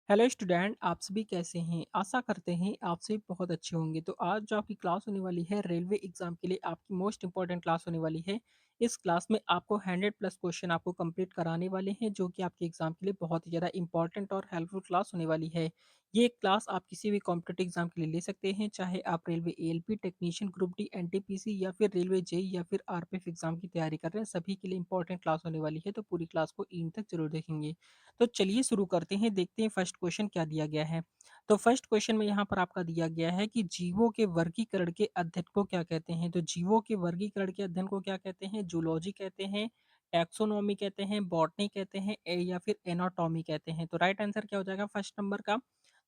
Hello student, आप सभी कैसे हैं? आशा करते हैं आप सभी बहुत अच्छे होंगे। तो आज जो आपकी क्लास होने वाली है रेलवे एग्जाम के लिए आपकी मोस्ट इंपॉर्टेंट क्लास होने वाली है। इस क्लास में आपको 100 प्लस क्वेश्चन आपको कंप्लीट कराने वाले हैं जो कि आपके एग्जाम के लिए बहुत ही ज़्यादा इंपॉर्टेंट और हेल्पफुल क्लास होने वाली है। ये क्लास आप किसी भी कॉम्पिटेटिव एग्जाम के लिए ले सकते हैं, चाहे आप railway ALP technician group D NTPC या फिर रेलवे जेई या फिर आरपीएफ एग्जाम की तैयारी कर रहे हैं। सभी के लिए इंपॉर्टेंट क्लास होने वाली है, तो पूरी क्लास को एंड तक जरूर देखेंगे। तो चलिए शुरू करते हैं, देखते हैं फर्स्ट क्वेश्चन क्या दिया गया है। तो फर्स्ट क्वेश्चन में यहाँ पर आपका दिया गया है कि जीवों के वर्गीकरण के अध्ययन को क्या कहते हैं। तो जीवों के वर्गीकरण के अध्ययन को क्या कहते हैं? जूलॉजी कहते हैं, टैक्सोनॉमी कहते हैं, बॉटनी कहते हैं, या फिर एनाटॉमी कहते हैं। तो राइट आंसर क्या हो जाएगा फर्स्ट नंबर का?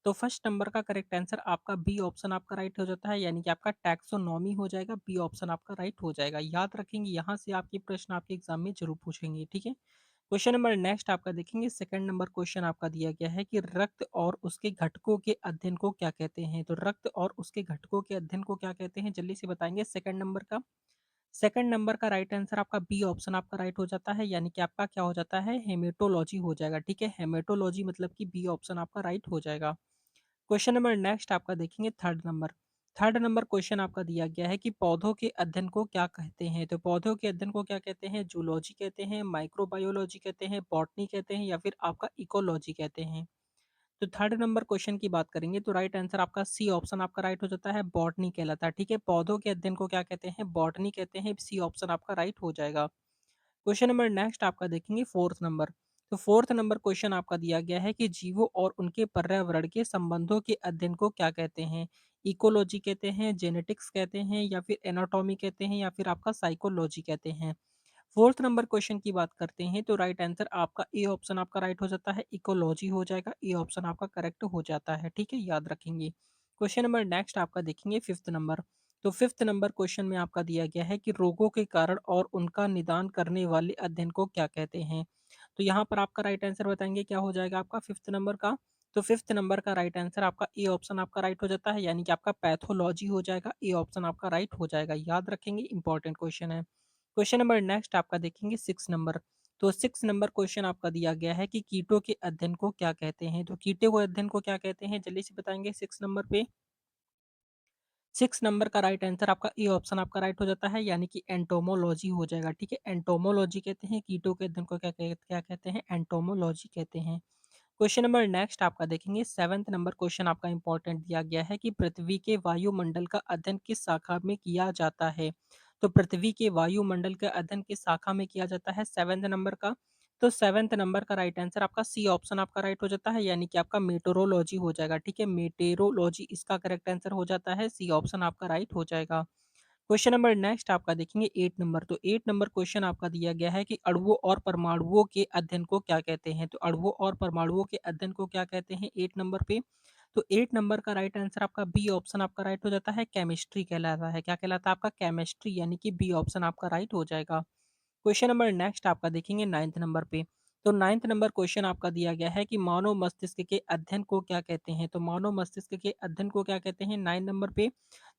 तो फर्स्ट नंबर का करेक्ट आंसर आपका बी ऑप्शन आपका राइट हो जाता है, यानी कि आपका टैक्सोनॉमी हो जाएगा। बी ऑप्शन आपका राइट हो जाएगा। याद रखेंगे, यहाँ से आपके प्रश्न आपके एग्जाम में जरूर पूछेंगे, ठीक है। क्वेश्चन नंबर नेक्स्ट आपका देखेंगे। सेकंड नंबर क्वेश्चन आपका दिया गया है कि रक्त और उसके घटकों के अध्ययन को क्या कहते हैं। तो रक्त और उसके घटकों के अध्ययन को क्या कहते हैं, जल्दी से बताएंगे। सेकंड नंबर का राइट आंसर आपका बी ऑप्शन आपका राइट हो जाता है, यानी कि आपका क्या हो जाता है, हेमेटोलॉजी हो जाएगा, ठीक है। हेमेटोलॉजी मतलब कि बी ऑप्शन आपका राइट हो जाएगा। क्वेश्चन नंबर नेक्स्ट आपका देखेंगे। थर्ड नंबर क्वेश्चन आपका दिया गया है कि पौधों के अध्ययन को क्या कहते हैं। तो पौधों के अध्ययन को क्या कहते हैं? जूलॉजी कहते हैं, माइक्रोबायोलॉजी कहते हैं, बॉटनी कहते हैं, या फिर आपका इकोलॉजी कहते हैं। तो थर्ड नंबर क्वेश्चन की बात करेंगे तो राइट आंसर आपका सी ऑप्शन आपका राइट हो जाता है, बॉटनी कहलाता है, ठीक है। पौधों के अध्ययन को क्या कहते हैं? बॉटनी कहते हैं। सी ऑप्शन आपका राइट हो जाएगा। क्वेश्चन नंबर नेक्स्ट आपका देखेंगे। फोर्थ नंबर, तो फोर्थ नंबर क्वेश्चन आपका दिया गया है कि जीवों और उनके पर्यावरण के संबंधों के अध्ययन को क्या कहते हैं? इकोलॉजी कहते हैं, जेनेटिक्स कहते हैं, या फिर एनाटॉमी कहते हैं, या फिर आपका साइकोलॉजी कहते हैं। फोर्थ नंबर क्वेश्चन की बात करते हैं तो राइट आंसर आपका ए ऑप्शन आपका राइट हो जाता है, इकोलॉजी हो जाएगा। ए ऑप्शन आपका करेक्ट हो जाता है, ठीक है, याद रखेंगे। क्वेश्चन नंबर नेक्स्ट आपका देखेंगे। फिफ्थ नंबर, तो फिफ्थ नंबर क्वेश्चन में आपका दिया गया है कि रोगों के कारण और उनका निदान करने वाले अध्ययन को क्या कहते हैं। तो यहाँ पर आपका राइट आंसर बताएंगे, क्या हो जाएगा आपका फिफ्थ नंबर का? तो फिफ्थ नंबर का राइट आंसर आपका ए ऑप्शन आपका राइट हो जाता है, यानी कि आपका पैथोलॉजी हो जाएगा। ए ऑप्शन आपका राइट हो जाएगा, याद रखेंगे, इंपॉर्टेंट क्वेश्चन है। क्वेश्चन नंबर नेक्स्ट आपका देखेंगे। सिक्स नंबर, तो सिक्स नंबर क्वेश्चन आपका दिया गया है कि कीटों के अध्ययन को क्या कहते हैं। तो कीटों के अध्ययन को क्या कहते हैं, जल्दी से बताएंगे। सिक्स नंबर पे सिक्स नंबर का राइट आंसर आपका ए ऑप्शन आपका राइट हो जाता है, यानी कि एंटोमोलॉजी हो जाएगा, ठीक है। एंटोमोलॉजी कहते हैं कीटों के अध्ययन को, क्या कहते हैं? एंटोमोलॉजी कहते हैं। क्वेश्चन नंबर नेक्स्ट आपका देखेंगे। सेवंथ नंबर क्वेश्चन आपका इंपॉर्टेंट दिया गया है कि पृथ्वी के वायुमंडल का अध्ययन किस शाखा में किया जाता है। तो पृथ्वी के वायुमंडल का अध्ययन किस शाखा में किया जाता है, सेवंथ नंबर का? तो सेवंथ नंबर का राइट आंसर आपका सी ऑप्शन आपका राइट हो जाता है, यानी कि आपका मेटेरोलॉजी हो जाएगा, ठीक है। मेटेरोलॉजी इसका करेक्ट आंसर हो जाता है। सी ऑप्शन आपका राइट हो जाएगा। क्वेश्चन नंबर नेक्स्ट आपका देखेंगे। एट नंबर, तो एट नंबर क्वेश्चन आपका दिया गया है कि अणुओं और परमाणुओं के अध्ययन को क्या कहते हैं। तो अणुओं और परमाणुओं के अध्ययन को क्या कहते हैं, एट नंबर पे? तो एट नंबर का राइट आंसर आपका बी ऑप्शन आपका राइट हो जाता है, केमिस्ट्री कहलाता है। क्या कहलाता है आपका? केमिस्ट्री, यानी कि बी ऑप्शन आपका राइट हो जाएगा। क्वेश्चन नंबर नेक्स्ट आपका देखेंगे नाइन्थ नंबर पे। तो नाइन्थ नंबर क्वेश्चन आपका दिया गया है कि मानव मस्तिष्क के अध्ययन को क्या कहते हैं। तो मानव मस्तिष्क के अध्ययन को क्या कहते हैं, नाइन नंबर पे?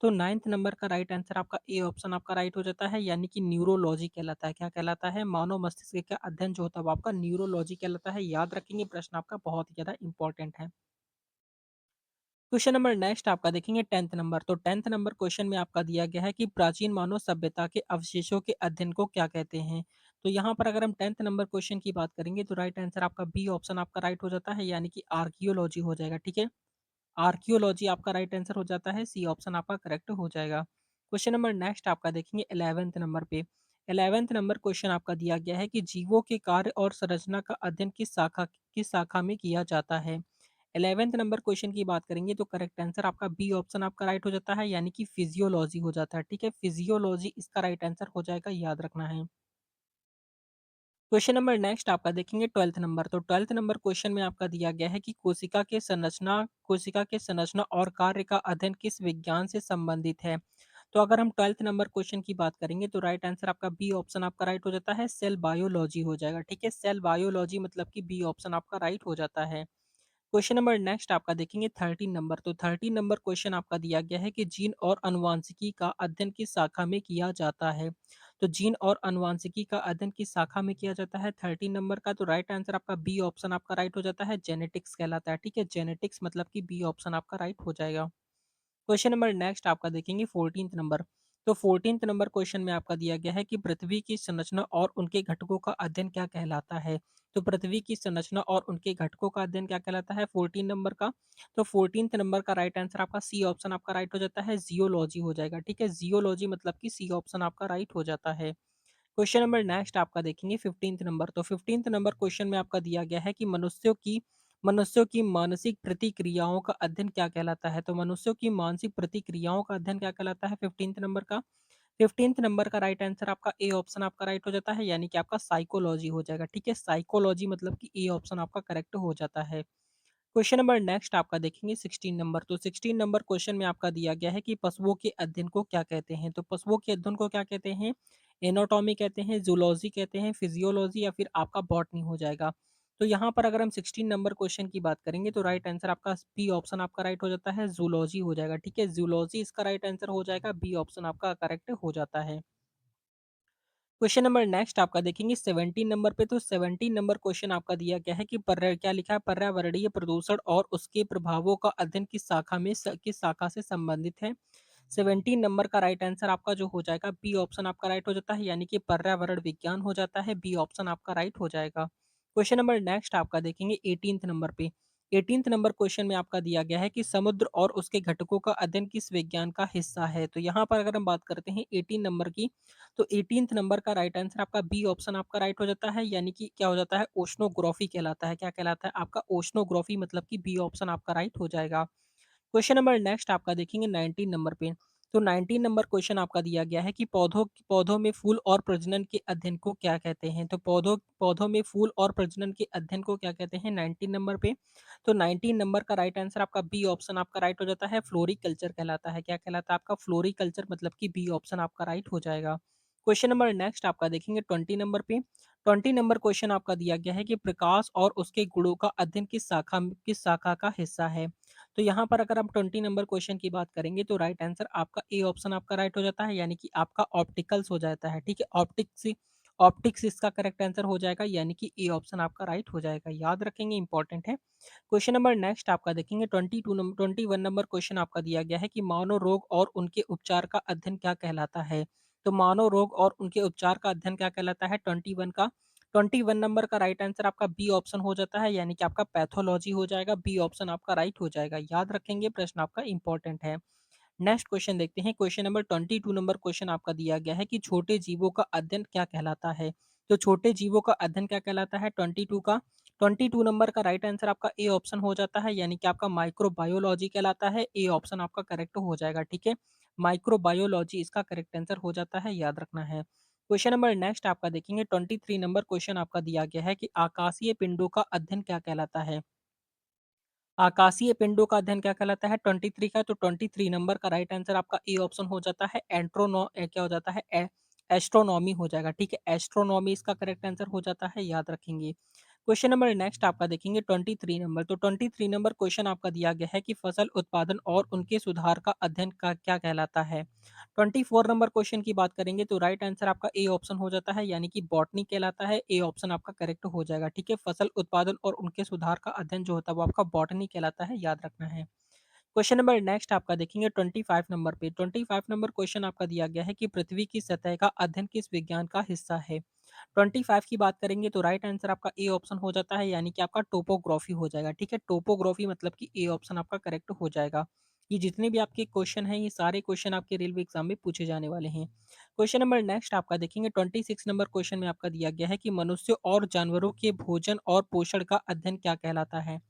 तो नाइन्थ नंबर का राइट आंसर आपका ए ऑप्शन आपका राइट हो जाता है, यानी कि न्यूरोलॉजी कहलाता है। क्या कहलाता है? मानव मस्तिष्क का अध्ययन जो होता है वो आपका न्यूरोलॉजी कहलाता है। याद रखेंगे, प्रश्न आपका बहुत ही ज्यादा इंपॉर्टेंट है। क्वेश्चन नंबर नेक्स्ट आपका देखेंगे। टेंथ नंबर, तो टेंथ नंबर क्वेश्चन में आपका दिया गया है कि प्राचीन मानव सभ्यता के अवशेषों के अध्ययन को क्या कहते हैं। तो यहाँ पर अगर हम टेंथ नंबर क्वेश्चन की बात करेंगे तो राइट आंसर आपका बी ऑप्शन आपका राइट हो जाता है, यानी कि आर्कियोलॉजी हो जाएगा, ठीक है। आर्कियोलॉजी आपका राइट आंसर हो जाता है। सी ऑप्शन आपका करेक्ट हो जाएगा। क्वेश्चन नंबर नेक्स्ट आपका देखेंगे। 11th नंबर पे 11th नंबर क्वेश्चन आपका दिया गया है कि जीवों के कार्य और संरचना का अध्ययन किस शाखा में किया जाता है। 11th नंबर क्वेश्चन की बात करेंगे तो करेक्ट आंसर आपका बी ऑप्शन आपका राइट हो जाता है, यानी कि फिजियोलॉजी हो जाता है, ठीक है। फिजियोलॉजी इसका राइट आंसर हो जाएगा, याद रखना है। क्वेश्चन नंबर नेक्स्ट आपका देखेंगे। ट्वेल्थ नंबर, तो ट्वेल्थ नंबर क्वेश्चन में आपका दिया गया है कि कोशिका के संरचना और कार्य का अध्ययन किस विज्ञान से संबंधित है। तो अगर हम ट्वेल्थ नंबर क्वेश्चन की बात करेंगे तो राइट आंसर आपका बी ऑप्शन आपका राइट हो जाता है, सेल बायोलॉजी हो जाएगा, ठीक है। सेल बायोलॉजी मतलब कि बी ऑप्शन आपका राइट हो जाता है। क्वेश्चन नंबर नेक्स्ट आपका देखेंगे। 13 नंबर, तो 13 नंबर क्वेश्चन आपका दिया गया है कि जीन और अनुवांशिकी का अध्ययन किस शाखा में किया जाता है। तो जीन और आनुवांशिकी का अध्ययन किस शाखा में किया जाता है? 13 नंबर का, तो राइट आंसर आपका बी ऑप्शन आपका राइट हो जाता है, जेनेटिक्स कहलाता है, ठीक है? जेनेटिक्स मतलब कि बी ऑप्शन आपका राइट हो जाएगा। क्वेश्चन नंबर नेक्स्ट आपका देखेंगे 14th नंबर। तो 14th नंबर क्वेश्चन में आपका दिया गया है कि पृथ्वी की संरचना और उनके घटकों का अध्ययन क्या कहलाता है? तो पृथ्वी की संरचना और उनके घटकों का अध्ययन क्या कहलाता है 14 नंबर का? तो 14th नंबर का राइट आंसर आपका सी ऑप्शन आपका राइट हो जाता है, जियोलॉजी हो जाएगा, ठीक है? जियोलॉजी मतलब कि सी ऑप्शन आपका राइट हो जाता है। क्वेश्चन नंबर नेक्स्ट आपका देखेंगे 15th नंबर। तो 15th नंबर क्वेश्चन में आपका दिया गया है कि मनुष्यों की मानसिक प्रतिक्रियाओं का अध्ययन क्या कहलाता है? तो मनुष्यों की मानसिक प्रतिक्रियाओं का अध्ययन क्या कहलाता है 15th नंबर का? 15th नंबर का राइट आंसर आपका ए ऑप्शन आपका राइट हो जाता है, यानी कि आपका साइकोलॉजी हो जाएगा, ठीक है? साइकोलॉजी मतलब कि ए ऑप्शन आपका करेक्ट हो जाता है। क्वेश्चन नंबर नेक्स्ट आपका देखेंगे 16 नंबर। तो 16 नंबर क्वेश्चन में आपका दिया गया है कि पशुओं के अध्ययन को क्या कहते हैं? तो पशुओं के अध्ययन को क्या कहते हैं? एनाटॉमी कहते हैं, जूलॉजी कहते हैं, फिजियोलॉजी या फिर आपका बॉटनी हो जाएगा। तो यहाँ पर अगर हम 16 नंबर क्वेश्चन की बात करेंगे तो राइट आंसर आपका बी ऑप्शन आपका राइट हो जाता है, जूलॉजी हो जाएगा, ठीक है? जूलॉजी इसका राइट आंसर हो जाएगा, बी ऑप्शन आपका करेक्ट हो जाता है। क्वेश्चन नंबर नेक्स्ट आपका देखेंगे 17 नंबर पे। तो 17 नंबर क्वेश्चन आपका दिया गया है कि क्या लिखा है, पर्यावरणीय प्रदूषण और उसके प्रभावों का अध्ययन किस शाखा से संबंधित है? 17 नंबर का राइट आंसर आपका जो हो जाएगा बी ऑप्शन आपका राइट हो जाता है, यानी कि पर्यावरण विज्ञान हो जाता है, बी ऑप्शन आपका राइट हो जाएगा। क्वेश्चन नंबर नेक्स्ट आपका देखेंगे 18th नंबर पे। 18th नंबर क्वेश्चन में आपका दिया गया है कि समुद्र और उसके घटकों का अध्ययन किस विज्ञान का हिस्सा है? तो यहाँ पर अगर हम बात करते हैं 18 नंबर की, तो 18th नंबर का राइट आंसर आपका बी ऑप्शन आपका राइट हो जाता है, यानी कि क्या हो जाता है, ओशनोग्राफी कहलाता है। क्या कहलाता है आपका? ओशनोग्राफी मतलब कि बी ऑप्शन आपका राइट हो जाएगा। क्वेश्चन नंबर नेक्स्ट आपका देखेंगे 19 नंबर पे। तो 19 नंबर क्वेश्चन आपका दिया गया है कि पौधों में फूल और प्रजनन के अध्ययन को क्या कहते हैं? तो पौधों पौधों में फूल और प्रजनन के अध्ययन को क्या कहते हैं 19 नंबर पे? तो 19 नंबर का राइट आंसर आपका बी ऑप्शन आपका राइट हो जाता है, फ्लोरिकल्चर कहलाता है। क्या कहलाता है आपका? फ्लोरिकल्चर मतलब कि बी ऑप्शन आपका राइट हो जाएगा। क्वेश्चन नंबर नेक्स्ट आपका देखेंगे 20 नंबर पे। 20 नंबर क्वेश्चन आपका दिया गया है कि प्रकाश और उसके गुणों का अध्ययन किस शाखा का हिस्सा है? तो यहाँ पर अगर हम 20 नंबर क्वेश्चन की बात करेंगे तो राइट आंसर आपका ए ऑप्शन आपका राइट हो जाता है, यानी कि आपका ऑप्टिकल्स हो जाता है, ठीक है? ऑप्टिक्स इसका करेक्ट आंसर हो जाएगा, यानी कि ए ऑप्शन आपका राइट हो जाएगा, याद रखेंगे, इंपॉर्टेंट है। क्वेश्चन नंबर नेक्स्ट आपका देखेंगे 21 नंबर क्वेश्चन आपका दिया गया है कि मानव रोग और उनके उपचार का अध्ययन क्या कहलाता है? तो मानव रोग और उनके उपचार का अध्ययन क्या कहलाता है 21 नंबर का राइट आंसर आपका बी ऑप्शन हो जाता है, यानी कि आपका पैथोलॉजी हो जाएगा, बी ऑप्शन आपका राइट हो जाएगा, याद रखेंगे, प्रश्न आपका इंपॉर्टेंट है। नेक्स्ट क्वेश्चन देखते हैं। क्वेश्चन नंबर 22 नंबर क्वेश्चन आपका दिया गया है कि छोटे जीवों का अध्ययन क्या कहलाता है? तो छोटे जीवों का अध्ययन क्या कहलाता है 22 नंबर का राइट आंसर आपका ए ऑप्शन हो जाता है, यानी कि आपका माइक्रोबायोलॉजी कहलाता है, ए ऑप्शन आपका करेक्ट हो जाएगा, ठीक है? माइक्रोबायोलॉजी इसका करेक्ट आंसर हो जाता है, याद रखना है। क्वेश्चन नंबर नेक्स्ट आपका देखेंगे 23 नंबर क्वेश्चन आपका दिया गया है कि आकाशीय पिंडों का अध्ययन क्या कहलाता है? आकाशीय पिंडों का अध्ययन क्या कहलाता है 23 का? तो 23 नंबर का राइट आंसर आपका ए ऑप्शन हो जाता है, क्या हो जाता है, एस्ट्रोनॉमी हो जाएगा, ठीक है? एस्ट्रोनॉमी इसका करेक्ट आंसर हो जाता है, याद रखेंगे। क्वेश्चन नंबर नेक्स्ट आपका देखेंगे 23 नंबर। तो 23 नंबर क्वेश्चन आपका दिया गया है कि फसल उत्पादन और उनके सुधार का अध्ययन का क्या कहलाता है? 24 नंबर क्वेश्चन की बात करेंगे तो राइट आंसर आपका ए ऑप्शन हो जाता है, यानी कि बॉटनी कहलाता है, ए ऑप्शन आपका करेक्ट हो जाएगा, ठीक है? फसल उत्पादन और उनके सुधार का अध्ययन जो होता है वो आपका बॉटनी कहलाता है, याद रखना है। क्वेश्चन नंबर नेक्स्ट आपका देखेंगे 25 नंबर पे। 25 नंबर क्वेश्चन आपका दिया गया है कि पृथ्वी की सतह का अध्ययन किस विज्ञान का हिस्सा है? 25 की बात करेंगे तो राइट आंसर आपका ए ऑप्शन हो जाता है, यानी कि आपका टोपोग्राफी हो जाएगा, ठीक है? टोपोग्राफी मतलब कि ए ऑप्शन आपका करेक्ट हो जाएगा। ये जितने भी आपके क्वेश्चन हैं ये सारे क्वेश्चन आपके रेलवे एग्जाम में पूछे जाने वाले हैं। क्वेश्चन नंबर नेक्स्ट आपका देखेंगे 26 नंबर क्वेश्चन में आपका दिया गया है कि मनुष्य और जानवरों के भोजन और पोषण का अध्ययन क्या कहलाता है?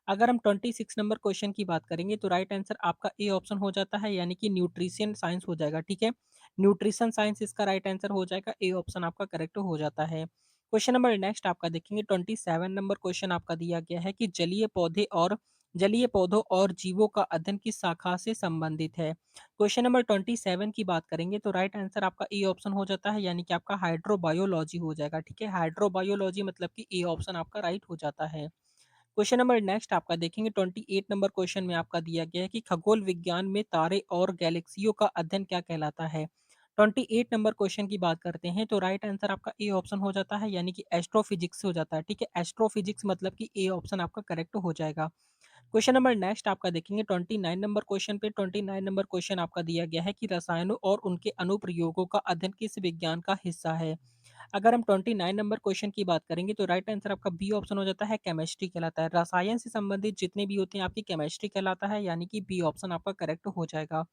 अगर हम 26 नंबर क्वेश्चन की बात करेंगे तो राइट आंसर आपका ए ऑप्शन हो जाता है, यानी कि न्यूट्रिशन साइंस हो जाएगा, ठीक है? न्यूट्रिशन साइंस इसका राइट आंसर हो जाएगा, ए ऑप्शन आपका करेक्ट हो जाता है। क्वेश्चन नंबर नेक्स्ट आपका देखेंगे 27 नंबर क्वेश्चन आपका दिया गया है कि जलीय पौधों और जीवों का अध्ययन किस शाखा से संबंधित है? क्वेश्चन नंबर 27 की बात करेंगे तो राइट आंसर आपका ए ऑप्शन हो जाता है, यानी कि आपका हाइड्रोबायोलॉजी हो जाएगा, ठीक है? हाइड्रोबायोलॉजी मतलब कि ए ऑप्शन आपका राइट हो जाता है। क्वेश्चन नंबर नेक्स्ट आपका देखेंगे 28 नंबर क्वेश्चन में आपका दिया गया है कि खगोल विज्ञान में तारे और गैलेक्सियों का अध्ययन क्या कहलाता है? 28 नंबर क्वेश्चन की बात करते हैं तो राइट आंसर आपका ए ऑप्शन हो जाता है, यानी कि एस्ट्रोफिजिक्स हो जाता है। ठीक है, एस्ट्रोफिजिक्स मतलब कि ए ऑप्शन आपका करेक्ट हो जाएगा। क्वेश्चन नंबर नेक्स्ट आपका देखेंगे 29 नंबर क्वेश्चन पे। 29 नंबर क्वेश्चन आपका दिया गया है कि रसायनों और उनके अनुप्रयोगों का अध्ययन किस विज्ञान का हिस्सा है। अगर हम 29 नंबर क्वेश्चन की बात करेंगे तो राइट आंसर आपका बी ऑप्शन हो जाता है, केमिस्ट्री कहलाता है। रसायन से संबंधित जितने भी होते हैं आपकी केमिस्ट्री कहलाता है, यानी कि बी ऑप्शन आपका करेक्ट हो जाएगा।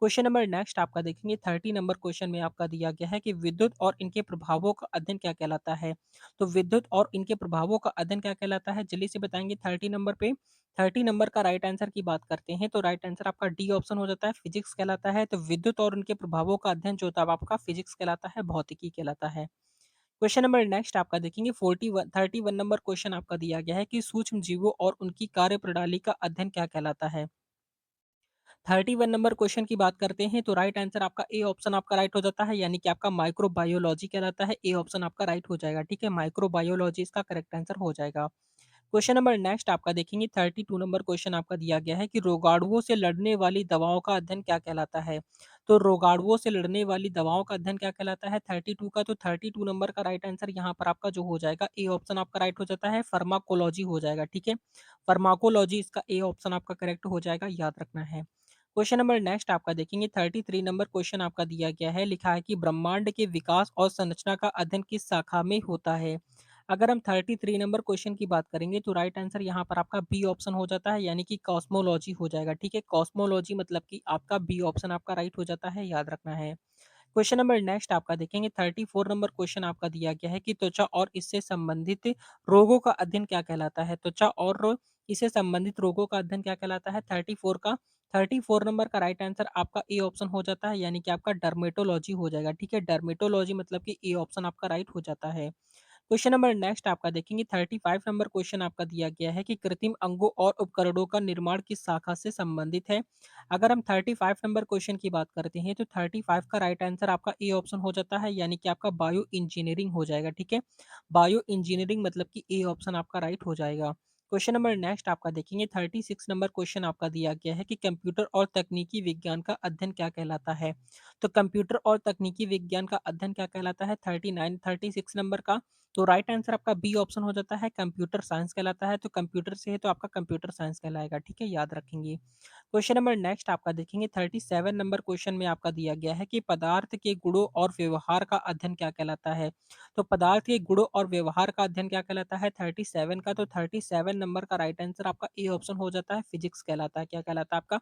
क्वेश्चन नंबर नेक्स्ट आपका देखेंगे 30 नंबर क्वेश्चन में आपका दिया गया है कि विद्युत और इनके प्रभावों का अध्ययन क्या कहलाता है। तो विद्युत और इनके प्रभावों का अध्ययन क्या कहलाता है, जल्दी से बताएंगे 30 नंबर पे। 30 नंबर का राइट आंसर की बात करते हैं तो राइट आंसर आपका डी ऑप्शन हो जाता है, फिजिक्स कहलाता है। तो विद्युत और उनके प्रभावों का अध्ययन जो होता है आपका फिजिक्स कहलाता है, भौतिकी कहलाता है। क्वेश्चन नंबर नेक्स्ट आपका देखेंगे 31 नंबर क्वेश्चन आपका दिया गया है कि सूक्ष्म जीवों और उनकी कार्य प्रणाली का अध्ययन क्या कहलाता है। 31 नंबर क्वेश्चन की बात करते हैं तो राइट आंसर आपका ए ऑप्शन आपका राइट हो जाता है, यानी कि आपका माइक्रोबायोलॉजी कहलाता है। ए ऑप्शन आपका राइट हो जाएगा। ठीक है, माइक्रोबायोलॉजी इसका करेक्ट आंसर हो जाएगा। क्वेश्चन नंबर नेक्स्ट आपका देखेंगे 32 नंबर क्वेश्चन आपका दिया गया है कि रोगाणुओं से लड़ने वाली दवाओं का अध्ययन क्या कहलाता है। तो रोगाणुओं से लड़ने वाली दवाओं का अध्ययन क्या कहलाता है 32 का। तो 32 नंबर का राइट आंसर यहाँ पर आपका जो हो जाएगा ए ऑप्शन आपका राइट हो जाता है, फार्माकोलॉजी हो जाएगा। ठीक है, फार्माकोलॉजी इसका ए ऑप्शन आपका करेक्ट हो जाएगा, याद रखना है। क्वेश्चन नंबर नेक्स्ट आपका देखेंगे 33 नंबर क्वेश्चन आपका दिया गया है, लिखा है कि ब्रह्मांड के विकास और संरचना का अध्ययन किस शाखा में होता है। अगर हम 33 नंबर क्वेश्चन की बात करेंगे तो राइट आंसर यहाँ पर आपका बी ऑप्शन हो जाता है, यानी कि कॉस्मोलॉजी हो जाएगा। ठीक है, कॉस्मोलॉजी मतलब कि आपका बी ऑप्शन आपका राइट हो जाता है, याद रखना है। क्वेश्चन नंबर नेक्स्ट आपका देखेंगे 34 नंबर क्वेश्चन आपका दिया गया है कि त्वचा और इससे संबंधित रोगों का अध्ययन क्या कहलाता है। त्वचा और इससे संबंधित रोगों का अध्ययन क्या कहलाता है 34 का। 34 नंबर का राइट आंसर आपका ए ऑप्शन हो जाता है, यानी कि आपका डर्मेटोलॉजी हो जाएगा। ठीक है, डर्मेटोलॉजी मतलब कि ए ऑप्शन आपका राइट हो जाता है। क्वेश्चन नंबर नेक्स्ट आपका देखेंगे 35 नंबर क्वेश्चन आपका दिया गया है कि कृत्रिम अंगों और उपकरणों का निर्माण किस शाखा से संबंधित है। अगर हम 35 नंबर क्वेश्चन की बात करते हैं तो 35 का राइट आंसर आपका ए ऑप्शन हो जाता है, यानी कि आपका बायो इंजीनियरिंग हो जाएगा। ठीक है, बायो इंजीनियरिंग मतलब कि ए ऑप्शन आपका राइट हो जाएगा। क्वेश्चन नंबर नेक्स्ट आपका देखेंगे 36 नंबर क्वेश्चन आपका दिया गया है कि कंप्यूटर और तकनीकी विज्ञान का अध्ययन क्या कहलाता है। तो कंप्यूटर और तकनीकी विज्ञान का अध्ययन क्या कहलाता है 36 नंबर का। तो राइट आंसर आपका बी ऑप्शन हो जाता है, कंप्यूटर साइंस कहलाता है। तो कंप्यूटर से है तो आपका कंप्यूटर साइंस कहलाएगा। ठीक है, याद रखेंगे। क्वेश्चन नंबर नेक्स्ट आपका देखेंगे 37 नंबर क्वेश्चन में आपका दिया गया है कि पदार्थ के गुणों और व्यवहार का अध्ययन क्या कहलाता है। तो पदार्थ के गुणों और व्यवहार का अध्ययन क्या कहलाता है 37 का। तो 37 नंबर का राइट आंसर आपका ए ऑप्शन हो जाता है, फिजिक्स कहलाता है। क्या कहलाता है आपका,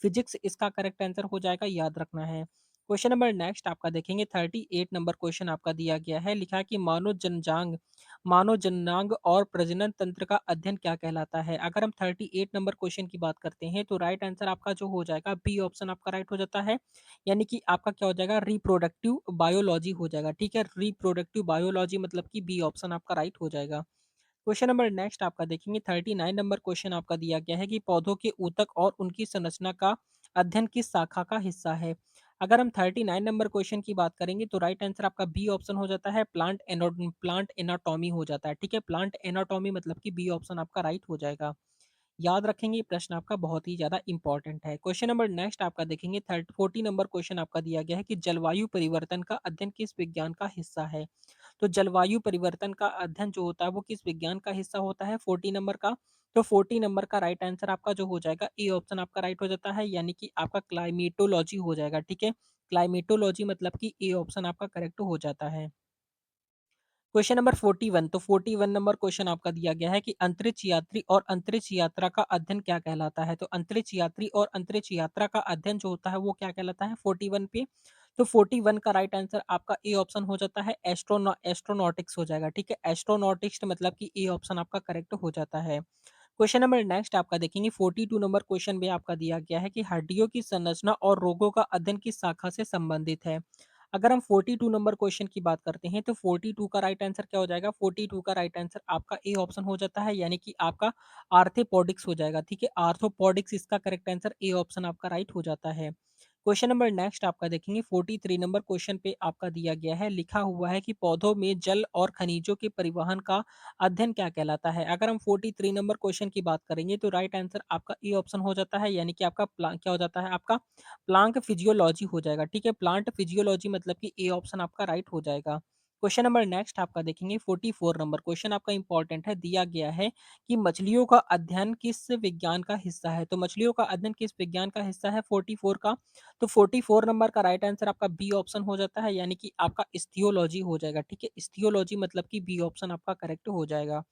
फिजिक्स इसका करेक्ट आंसर हो जाएगा, याद रखना है। क्वेश्चन नंबर नेक्स्ट आपका देखेंगे 38 नंबर क्वेश्चन आपका दिया गया है, लिखा है कि मानव जननांग और प्रजनन तंत्र का अध्ययन क्या कहलाता है। अगर हम 38 नंबर क्वेश्चन की बात करते हैं तो राइट आंसर आपका जो हो जाएगा बी ऑप्शन आपका राइट हो जाता है, यानी कि आपका क्या हो जाएगा रिप्रोडक्टिव बायोलॉजी हो जाएगा। ठीक है, रिप्रोडक्टिव बायोलॉजी मतलब कि बी ऑप्शन आपका राइट हो जाएगा। क्वेश्चन नंबर नेक्स्ट आपका देखेंगे 39 नंबर क्वेश्चन आपका दिया गया है कि पौधों के ऊतक और उनकी संरचना का अध्ययन किस शाखा का हिस्सा है। अगर हम 39 नंबर क्वेश्चन की बात करेंगे तो राइट आंसर आपका बी ऑप्शन हो जाता है, प्लांट एनाटॉमी हो जाता है। ठीक है, प्लांट एनाटॉमी मतलब कि बी ऑप्शन आपका राइट हो जाएगा, याद रखेंगे। ये प्रश्न आपका बहुत ही ज्यादा इंपॉर्टेंट है। क्वेश्चन नंबर नेक्स्ट आपका देखेंगे 40 नंबर क्वेश्चन आपका दिया गया है कि जलवायु परिवर्तन का अध्ययन किस विज्ञान का हिस्सा है। तो जलवायु परिवर्तन का अध्ययन जो होता है वो किस विज्ञान का हिस्सा होता है 40 नंबर का। तो 40 नंबर का राइट आंसर आपका जो हो जाएगा ए ऑप्शन आपका राइट हो जाता है, यानी कि आपका क्लाइमेटोलॉजी हो जाएगा। ठीक है, क्लाइमेटोलॉजी मतलब कि ए ऑप्शन आपका करेक्ट हो जाता है। क्वेश्चन नंबर 41, तो 41 नंबर क्वेश्चन आपका दिया गया है कि अंतरिक्ष यात्री और अंतरिक्ष यात्रा का अध्ययन क्या कहलाता है। तो अंतरिक्ष यात्री और अंतरिक्ष यात्रा का अध्ययन जो होता है वो क्या कहलाता है 41 पे। तो 41 का राइट आंसर आपका ए ऑप्शन हो जाता है, एस्ट्रोनॉटिक्स हो जाएगा। ठीक है, एस्ट्रोनॉटिक्स मतलब कि ए ऑप्शन आपका करेक्ट हो जाता है। क्वेश्चन नंबर नेक्स्ट आपका देखेंगे 42 नंबर क्वेश्चन में आपका दिया गया है कि हड्डियों की संरचना और रोगों का अध्ययन किस शाखा से संबंधित है। अगर हम 42 नंबर क्वेश्चन की बात करते हैं तो 42 का राइट आंसर क्या हो जाएगा 42 का राइट आंसर आपका ए ऑप्शन हो जाता है, यानी कि आपका आर्थोपोडिक्स हो जाएगा। ठीक है, आर्थोपोडिक्स इसका करेक्ट आंसर ए ऑप्शन आपका राइट हो जाता है। क्वेश्चन नंबर नेक्स्ट आपका देखेंगे 43 नंबर क्वेश्चन पे आपका दिया गया है, लिखा हुआ है कि पौधों में जल और खनिजों के परिवहन का अध्ययन क्या कहलाता है? अगर हम 43 नंबर क्वेश्चन की बात करेंगे तो राइट आंसर आपका ए ऑप्शन हो जाता है, यानी कि आपका क्या हो जाता है आपका प्लांट फिजियोलॉजी हो जाएगा। ठीक है, प्लांट फिजियोलॉजी मतलब कि ए ऑप्शन आपका राइट हो जाएगा। क्वेश्चन नंबर नेक्स्ट आपका देखेंगे 44 नंबर क्वेश्चन आपका इंपॉर्टेंट है, दिया गया है कि मछलियों का अध्ययन किस विज्ञान का हिस्सा है? तो मछलियों का अध्ययन किस विज्ञान का हिस्सा है 44 का? तो 44 नंबर का राइट आंसर आपका बी ऑप्शन हो जाता है, यानी कि आपका इस्थियोलॉजी हो जाएगा। ठीक है, इस्थियोलॉजी मतलब कि बी ऑप्शन आपका करेक्ट हो जाएगा।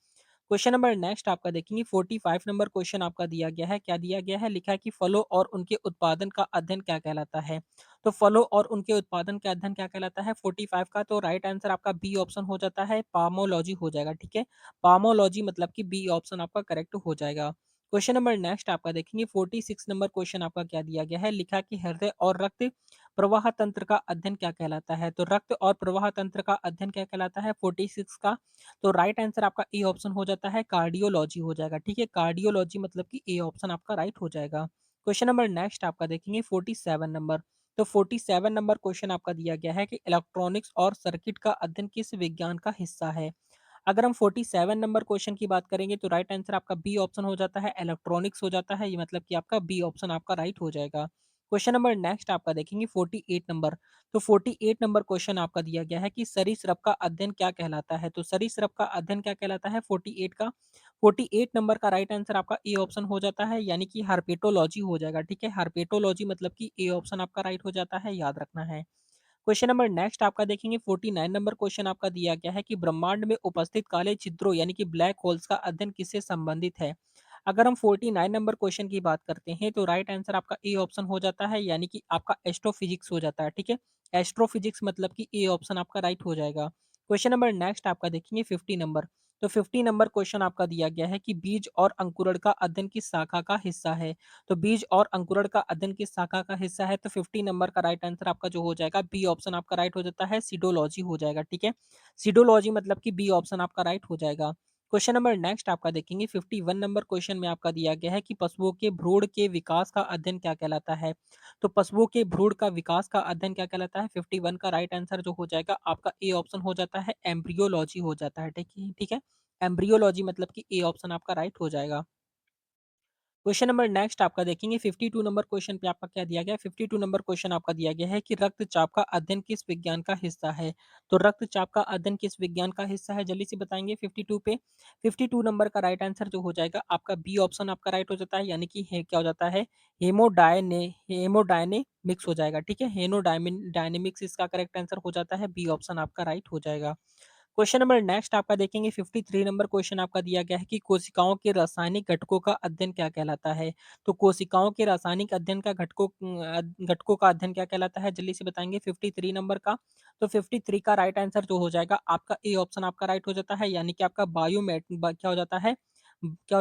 क्वेश्चन नंबर नेक्स्ट आपका देखेंगे 45 नंबर क्वेश्चन आपका दिया गया है, क्या दिया गया है? लिखा है कि फलों और उनके उत्पादन का अध्ययन क्या कहलाता है? तो फलों और उनके उत्पादन का अध्ययन क्या कहलाता है 45 का? तो राइट आंसर आपका बी ऑप्शन हो जाता है, पामोलॉजी हो जाएगा। ठीक है, पामोलॉजी मतलब कि बी ऑप्शन आपका करेक्ट हो जाएगा। क्वेश्चन नंबर नेक्स्ट आपका देखेंगे 46 नंबर क्वेश्चन आपका क्या दिया गया है? लिखा है कि हृदय और रक्त प्रवाह तंत्र का अध्ययन क्या कहलाता है? तो रक्त और प्रवाह तंत्र का अध्ययन क्या कहलाता है 46 का? तो राइट आंसर आपका ए ऑप्शन हो जाता है, कार्डियोलॉजी हो जाएगा। ठीक है, कार्डियोलॉजी मतलब कि ए ऑप्शन आपका राइट हो जाएगा। क्वेश्चन नंबर नेक्स्ट आपका देखेंगे 47 नंबर। तो 47 नंबर क्वेश्चन आपका दिया गया है कि इलेक्ट्रॉनिक्स और सर्किट का अध्ययन किस विज्ञान का हिस्सा है? अगर हम 47 नंबर क्वेश्चन की बात करेंगे तो राइट आंसर आपका बी ऑप्शन हो जाता है, इलेक्ट्रॉनिक्स हो जाता है, ये मतलब कि आपका बी ऑप्शन आपका राइट हो जाएगा। क्वेश्चन नंबर नेक्स्ट आपका देखेंगे 48 नंबर। तो 48 नंबर क्वेश्चन आपका दिया गया है कि सरीसृप का अध्ययन क्या कहलाता है? तो सरीसृप का अध्ययन क्या कहलाता है 48 का? 48 नंबर का राइट आंसर आपका ए ऑप्शन हो जाता है, यानी कि हर्पेटोलॉजी हो जाएगा। ठीक है, हर्पेटोलॉजी मतलब कि ए ऑप्शन आपका राइट हो जाता है, याद रखना है। क्वेश्चन नंबर नेक्स्ट आपका देखेंगे 49 नंबर क्वेश्चन आपका दिया गया है कि ब्रह्मांड में उपस्थित काले छिद्रों यानी कि ब्लैक होल्स का अध्ययन किससे संबंधित है? अगर हम 49 नंबर क्वेश्चन की बात करते हैं तो राइट आंसर आपका ए ऑप्शन हो जाता है, यानी कि आपका एस्ट्रोफिजिक्स हो जाता है। ठीक है, एस्ट्रोफिजिक्स मतलब कि ए ऑप्शन आपका राइट हो जाएगा। क्वेश्चन नंबर नेक्स्ट आपका देखेंगे 50 नंबर। तो 50 नंबर क्वेश्चन आपका दिया गया है कि बीज और अंकुरण का अध्ययन किस शाखा का हिस्सा है? तो बीज और अंकुरण का अध्ययन किस शाखा का हिस्सा है? तो 50 नंबर का राइट आंसर आपका जो हो जाएगा बी ऑप्शन आपका राइट हो जाता है, सीडोलॉजी हो जाएगा। ठीक है, सीडोलॉजी मतलब कि बी ऑप्शन आपका राइट हो जाएगा। क्वेश्चन नंबर नेक्स्ट आपका देखेंगे 51 नंबर क्वेश्चन में आपका दिया गया है कि पशुओं के भ्रूण के विकास का अध्ययन क्या कहलाता है? तो पशुओं के भ्रूण का विकास का अध्ययन क्या कहलाता है 51 का राइट आंसर जो हो जाएगा आपका ए ऑप्शन हो जाता है, एम्ब्रियोलॉजी हो जाता है। ठीक है, एम्ब्रियोलॉजी मतलब कि ए ऑप्शन आपका राइट हो जाएगा। क्वेश्चन नंबर नेक्स्ट आपका देखेंगे 52 नंबर क्वेश्चन पे आपका क्या दिया गया है 52 नंबर क्वेश्चन आपका दिया गया है कि रक्तचाप का अध्ययन किस विज्ञान का हिस्सा है? तो रक्तचाप का अध्ययन किस विज्ञान का हिस्सा है जल्दी से बताएंगे 52 पे। 52 नंबर का राइट आंसर जो हो जाएगा आपका बी ऑप्शन आपका राइट हो जाता है, यानी कि क्या हो जाता है हेमोडायनेमिक्स हो जाएगा। ठीक है, हेमोडायनेमिक्स इसका करेक्ट आंसर हो जाता है, बी ऑप्शन आपका राइट हो जाएगा। क्वेश्चन नंबर नेक्स्ट आपका देखेंगे 53 नंबर क्वेश्चन आपका दिया गया है कि कोशिकाओं के रासायनिक घटकों का अध्ययन क्या कहलाता है? तो कोशिकाओं के रासायनिक अध्ययन का घटकों का अध्ययन क्या कहलाता है जल्दी से बताएंगे 53 नंबर का। तो 53 का राइट आंसर जो हो जाएगा आपका ए ऑप्शन आपका राइट हो जाता है, यानी कि आपका क्या हो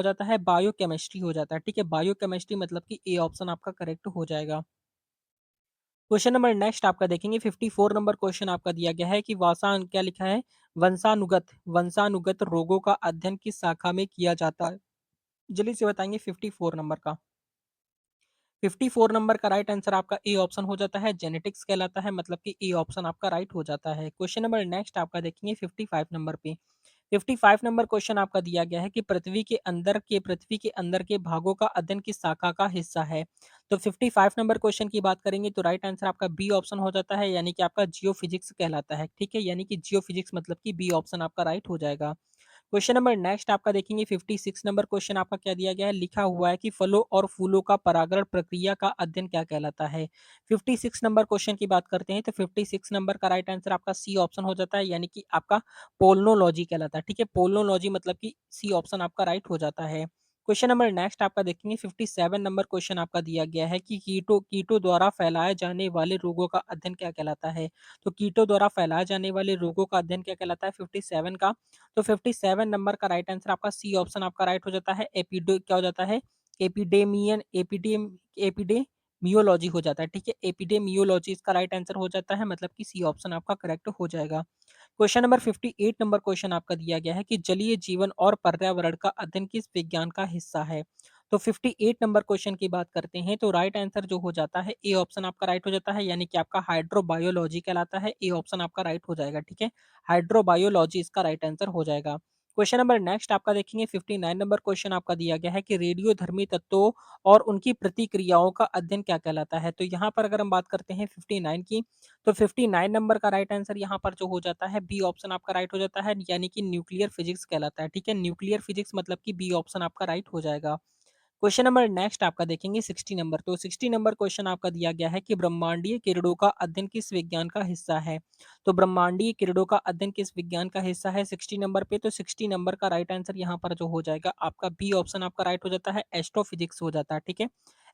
जाता है बायोकेमिस्ट्री हो जाता है। ठीक है, बायोकेमिस्ट्री मतलब कि ए ऑप्शन आपका करेक्ट हो जाएगा। क्वेश्चन नंबर नेक्स्ट आपका देखेंगे 54 नंबर क्वेश्चन आपका दिया गया है कि क्या लिखा है वंशानुगत रोगों का अध्ययन किस शाखा में किया जाता है? जल्दी से बताएंगे 54 नंबर का। 54 नंबर का राइट आंसर आपका ए ऑप्शन हो जाता है, जेनेटिक्स कहलाता है, मतलब कि ए ऑप्शन आपका राइट हो जाता है। क्वेश्चन नंबर नेक्स्ट आपका देखेंगे 55 नंबर पे। 55 नंबर क्वेश्चन आपका दिया गया है कि पृथ्वी के अंदर के भागों का अध्ययन किस शाखा का हिस्सा है? तो 55 नंबर क्वेश्चन की बात करेंगे तो राइट आंसर आपका बी ऑप्शन हो जाता है, यानी कि आपका जियोफिजिक्स कहलाता है। ठीक है, यानी कि जियोफिजिक्स मतलब कि बी ऑप्शन आपका राइट हो जाएगा। क्वेश्चन नंबर नेक्स्ट आपका देखेंगे 56 नंबर क्वेश्चन आपका क्या दिया गया है, लिखा हुआ है कि फलों और फूलों का परागण प्रक्रिया का अध्ययन क्या कहलाता है? 56 नंबर क्वेश्चन की बात करते हैं तो 56 नंबर का राइट आंसर आपका सी ऑप्शन हो जाता है, यानी कि आपका पोलनोलॉजी कहलाता है। ठीक है, पोलनोलॉजी मतलब कि सी ऑप्शन आपका राइट हो जाता है। क्वेश्चन नंबर नेक्स्ट आपका देखेंगे 57 नंबर क्वेश्चन आपका दिया गया है कि कीटों कीटों द्वारा फैलाए जाने वाले रोगों का अध्ययन क्या कहलाता है? तो कीटों द्वारा फैलाए जाने वाले रोगों का अध्ययन क्या कहलाता है 57 का? तो 57 नंबर का राइट आंसर आपका सी ऑप्शन आपका राइट हो जाता है, क्या हो जाता है एपिडेमियन एपिडेम एपिडेमियोलॉजी हो जाता है। ठीक है, एपिडेमियोलॉजी इसका राइट आंसर हो जाता है, मतलब कि सी ऑप्शन आपका करेक्ट हो जाएगा। क्वेश्चन नंबर 58 नंबर क्वेश्चन आपका दिया गया है कि जलीय जीवन और पर्यावरण का अध्ययन किस विज्ञान का हिस्सा है? तो 58 नंबर क्वेश्चन की बात करते हैं तो राइट आंसर जो हो जाता है ए ऑप्शन आपका राइट हो जाता है, यानी कि आपका हाइड्रोबायोलॉजी कहलाता है। ए ऑप्शन आपका राइट हो जाएगा, ठीक है। हाइड्रोबायोलॉजी इसका राइट आंसर हो जाएगा। क्वेश्चन नंबर नेक्स्ट आपका देखेंगे 59 नंबर क्वेश्चन आपका दिया गया है कि रेडियोधर्मी तत्वों और उनकी प्रतिक्रियाओं का अध्ययन क्या कहलाता है। तो यहाँ पर अगर हम बात करते हैं 59 की, तो 59 नंबर का राइट आंसर यहाँ पर जो हो जाता है बी ऑप्शन आपका राइट हो जाता है, यानी कि न्यूक्लियर फिजिक्स कहलाता है, ठीक है। न्यूक्लियर फिजिक्स मतलब कि बी ऑप्शन आपका राइट हो जाएगा। क्वेश्चन नंबर नेक्स्ट आपका देखेंगे 60 नंबर। तो 60 नंबर क्वेश्चन आपका दिया गया है कि ब्रह्मांडीय किरणों का अध्ययन किस विज्ञान का हिस्सा है। तो ब्रह्मांडीय किरणों का अध्ययन किस विज्ञान का हिस्सा है 60 नंबर पे। तो 60 नंबर का राइट आंसर यहाँ पर जो हो जाएगा आपका बी ऑप्शन आपका राइट हो जाता है, एस्ट्रोफिजिक्स हो जाता है, ठीक है।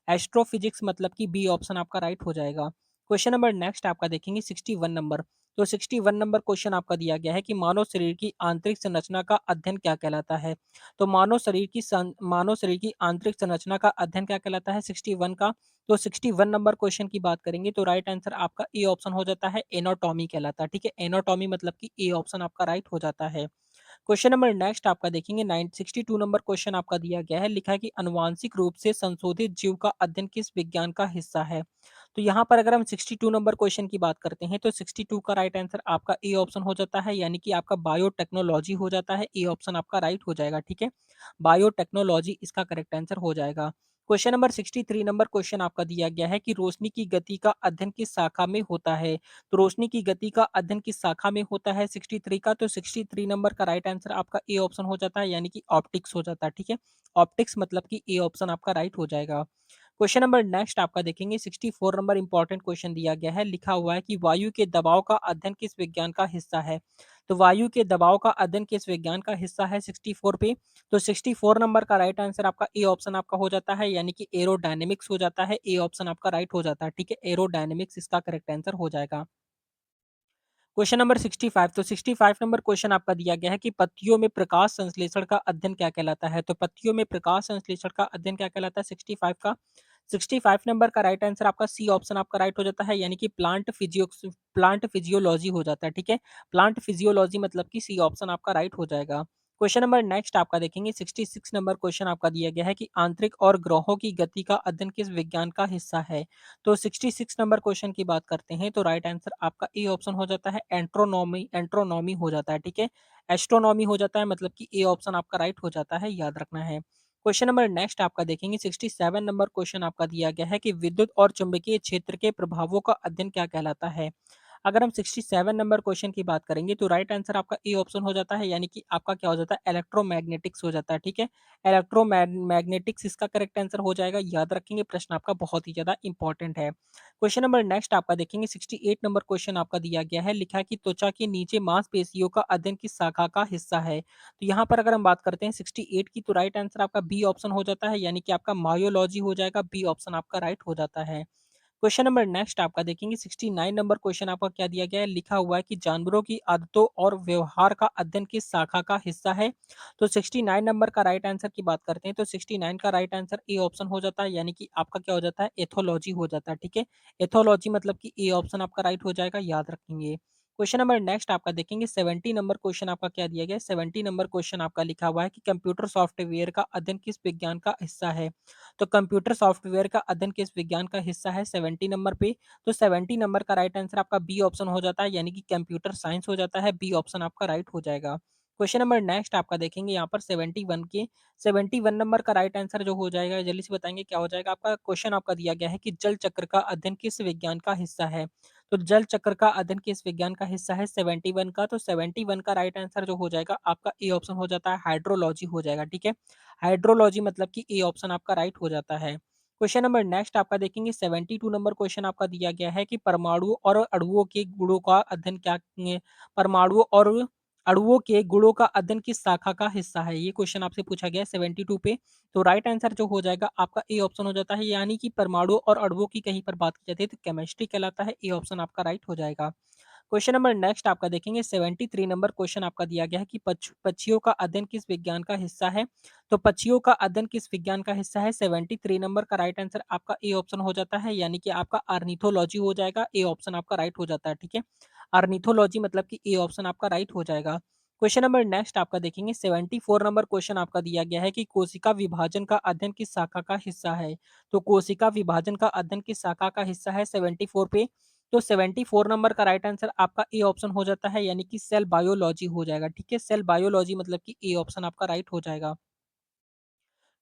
एस्ट्रोफिजिक्स मतलब कि बी ऑप्शन आपका राइट हो जाएगा। क्वेश्चन नंबर नेक्स्ट आपका देखेंगे 61 नंबर। तो 61 नंबर क्वेश्चन आपका दिया गया है कि मानव शरीर की आंतरिक संरचना का अध्ययन क्या कहलाता है। तो मानव शरीर की आंतरिक संरचना का अध्ययन क्या कहलाता है 61 का। तो 61 नंबर क्वेश्चन की बात करेंगे तो राइट आंसर आपका ए ऑप्शन हो जाता है, एनाटॉमी कहलाता है, ठीक है। एनाटॉमी मतलब कि ए ऑप्शन आपका राइट हो जाता है। क्वेश्चन नंबर नेक्स्ट आपका देखेंगे 962 नंबर क्वेश्चन आपका दिया गया है, लिखा है कि अनुवांशिक रूप से संशोधित जीव का अध्ययन किस विज्ञान का हिस्सा है। तो यहाँ पर अगर हम 62 नंबर क्वेश्चन की बात करते हैं तो 62 का राइट आंसर आपका ए ऑप्शन हो जाता है, यानी कि आपका बायोटेक्नोलॉजी हो जाता है। ए ऑप्शन आपका राइट हो जाएगा, ठीक है। बायोटेक्नोलॉजी इसका करेक्ट आंसर हो जाएगा। क्वेश्चन नंबर 63 नंबर क्वेश्चन आपका दिया गया है कि रोशनी की गति का अध्ययन किस शाखा में होता है। तो रोशनी की गति का अध्ययन किस शाखा में होता है 63 का। तो 63 नंबर का राइट आंसर आपका ए ऑप्शन हो जाता है, यानी कि ऑप्टिक्स हो जाता है, ठीक है। ऑप्टिक्स मतलब कि ए ऑप्शन आपका राइट हो जाएगा। क्वेश्चन नंबर नेक्स्ट आपका देखेंगे 64 नंबर इंपॉर्टेंट क्वेश्चन दिया गया है, लिखा हुआ है कि वायु के दबाव का अध्ययन किस विज्ञान का हिस्सा है। तो वायु के दबाव का अध्ययन किस विज्ञान का हिस्सा है 64 पे। तो 64 नंबर का राइट आंसर आपका ए ऑप्शन आपका हो जाता है, यानी कि एरोडायनेमिक्स हो जाता है। ए ऑप्शन आपका राइट हो जाता है, ठीक है। एरोडायनेमिक्स इसका करेक्ट आंसर हो जाएगा। Question number 65। तो 65 नंबर क्वेश्चन आपका दिया गया है कि पत्तियों में प्रकाश संश्लेषण का अध्ययन क्या कहलाता है। तो पत्तियों में प्रकाश संश्लेषण का अध्ययन क्या कहलाता है 65 का। 65 नंबर का राइट आंसर आपका सी ऑप्शन आपका राइट हो जाता है, यानी कि प्लांट फिजियोलॉजी हो जाता है, ठीक है। प्लांट फिजियोलॉजी मतलब कि सी ऑप्शन आपका राइट हो जाएगा। क्वेश्चन नंबर नेक्स्ट आपका देखेंगे 66 नंबर क्वेश्चन आपका दिया गया है कि आंतरिक और ग्रहों की गति का अध्ययन किस विज्ञान का हिस्सा है। तो 66 नंबर क्वेश्चन की बात करते हैं तो राइट आंसर आपका ए ऑप्शन हो जाता है, एंट्रोनॉमी एंट्रोनॉमी हो जाता है, ठीक है। एस्ट्रोनॉमी हो जाता है, मतलब कि ए ऑप्शन आपका राइट हो जाता है, याद रखना है। क्वेश्चन नंबर नेक्स्ट आपका देखेंगे 67 नंबर क्वेश्चन आपका दिया गया है कि विद्युत और चुंबकीय क्षेत्र के प्रभावों का अध्ययन क्या कहलाता है। अगर हम 67 नंबर क्वेश्चन की बात करेंगे तो राइट आंसर आपका ए ऑप्शन हो जाता है, यानी कि आपका क्या हो जाता है, इलेक्ट्रोमैग्नेटिक्स हो जाता है, ठीक है। इलेक्ट्रोमैग्नेटिक्स इसका करेक्ट आंसर हो जाएगा, याद रखेंगे, प्रश्न आपका बहुत ही ज्यादा इंपॉर्टेंट है। क्वेश्चन नंबर नेक्स्ट आपका देखेंगे 68 नंबर क्वेश्चन आपका दिया गया है, लिखा है कि त्वचा के नीचे मांसपेशियों का अध्ययन किस शाखा का हिस्सा है। तो यहाँ पर अगर हम बात करते हैं 68 की तो राइट आंसर आपका बी ऑप्शन हो जाता है, यानी कि आपका मायोलॉजी हो जाएगा। बी ऑप्शन आपका राइट हो जाता है। क्वेश्चन नंबर नेक्स्ट आपका देखेंगे 69 नंबर क्वेश्चन आपका क्या दिया गया है, लिखा हुआ है कि जानवरों की आदतों और व्यवहार का अध्ययन किस शाखा का हिस्सा है। तो 69 नंबर का राइट आंसर की बात करते हैं तो 69 का राइट आंसर ए ऑप्शन हो जाता है, यानी कि आपका क्या हो जाता है, एथोलॉजी हो जाता है, ठीक है। एथोलॉजी मतलब कि ए ऑप्शन आपका राइट हो जाएगा, याद रखेंगे। क्वेश्चन नंबर नेक्स्ट आपका देखेंगे 70 नंबर क्वेश्चन आपका क्या दिया गया है, 70 नंबर क्वेश्चन आपका लिखा हुआ है कि कंप्यूटर सॉफ्टवेयर का अध्ययन किस विज्ञान का हिस्सा है। तो कंप्यूटर सॉफ्टवेयर का अध्ययन किस विज्ञान का हिस्सा है 70 नंबर पे। तो 70 नंबर का राइट आंसर आपका बी ऑप्शन हो जाता है, यानी कि कंप्यूटर साइंस हो जाता है। बी ऑप्शन आपका राइट हो जाएगा। क्वेश्चन नंबर नेक्स्ट आपका देखेंगे यहाँ पर 71 के 71 नंबर का राइट आंसर जो हो जाएगा, जल्दी से बताएंगे क्या हो जाएगा। आपका क्वेश्चन आपका दिया गया है कि जल चक्र का अध्ययन किस विज्ञान का हिस्सा है। तो जल चक्र का अध्ययन किस विज्ञान का हिस्सा है 71 का। तो 71 का राइट आंसर जो हो जाएगा आपका ए ऑप्शन हो जाता है, हाइड्रोलॉजी हो जाएगा, ठीक है। हाइड्रोलॉजी मतलब कि ए ऑप्शन आपका राइट हो जाता है। क्वेश्चन नंबर नेक्स्ट आपका देखेंगे 72 नंबर क्वेश्चन आपका दिया गया है कि परमाणु और अणुओं के गुणों का अध्ययन परमाणु और अणुओं के गुणों का अध्ययन किस शाखा का हिस्सा है। ये क्वेश्चन आपसे पूछा गया है 72 पे। तो राइट आंसर जो हो जाएगा आपका ए ऑप्शन हो जाता है, यानी कि परमाणु और अणुओं की कहीं पर बात की जाती है तो केमिस्ट्री कहलाता है। ए ऑप्शन आपका राइट हो जाएगा। क्वेश्चन नंबर नेक्स्ट आपका देखेंगे 73 नंबर क्वेश्चन आपका दिया गया है कि पक्षियों का अध्ययन किस विज्ञान का हिस्सा है। तो पक्षियों का अध्ययन किस विज्ञान का हिस्सा है 73 नंबर का राइट आंसर आपका ए ऑप्शन हो जाता है, यानी कि आपका आर्निथोलॉजी हो जाएगा। ए ऑप्शन आपका राइट हो जाता है, ठीक है। आर्निथोलॉजी मतलब कि ए ऑप्शन आपका राइट हो जाएगा। क्वेश्चन नंबर नेक्स्ट आपका देखेंगे 74 नंबर क्वेश्चन आपका दिया गया है कि कोशिका विभाजन का अध्ययन किस शाखा का हिस्सा है? तो कोशिका विभाजन का अध्ययन किस शाखा का हिस्सा है 74 पे? तो 74 नंबर का राइट आंसर आपका ए ऑप्शन हो जाता है यानी कि सेल बायोलॉजी हो जाएगा, ठीक है? सेल बायोलॉजी मतलब कि ए ऑप्शन आपका राइट हो जाएगा।